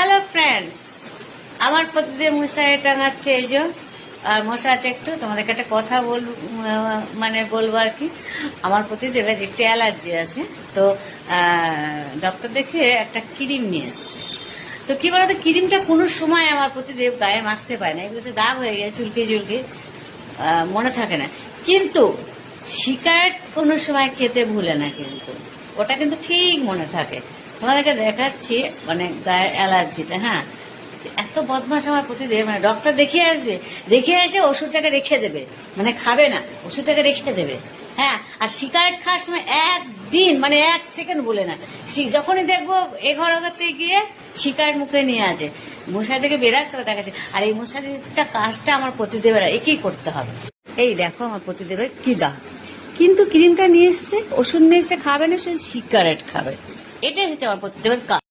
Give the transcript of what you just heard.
Hello friends, আমার প্রতিদিন মশাই টাঙাচ্ছে এই যে, আর মশা আছে একটু। তোমাদেরকে একটা কথা বলবো আর কি। আমার প্রতিদেবের একটু অ্যালার্জি আছে, তো ডক্টর দেখে একটা ক্রিম নিয়ে এসছে। তো কি বলতো, ক্রিমটা কোনো সময় আমার প্রতিদেব গায়ে মাখতে পারে না, এগুলো দাগ হয়ে গেছে চুলকে চুলকে, মনে থাকে না। কিন্তু সিগারেট কোনো সময় খেতে ভুলে না, কিন্তু ওটা কিন্তু ঠিক মনে থাকে। তোমাদেরকে দেখাচ্ছি মানে গায়ে অ্যালার্জিটা। হ্যাঁ, এত বদমাস আমার প্রতিদিন। মানে ডক্টর দেখিয়ে আসবে, দেখিয়ে এসে ওষুধটাকে রেখে দেবে, মানে খাবে না, ওষুধটাকে রেখে দেবে। হ্যাঁ, আর সিগারেট খাওয়ার সময় একদিন মানে 1 সেকেন্ড বলে না। যখনই দেখবো এঘর ওঘরতে গিয়ে সিগারেট মুখে নিয়ে আছে, মশারি থেকে বেরাতে হবে দেখাচ্ছে। আর এই মশারিটা কাজটা আমার প্রতিদেবের একই করতে হবে। এই দেখো আমার প্রতিদেবের কি দাম, কিন্তু ক্রিমটা নিয়ে এসছে, ওষুধ নিয়ে এসে খাবে না, সে সিগারেট খাবে। এটাই হচ্ছে আমার প্রতিদেবের কাজ।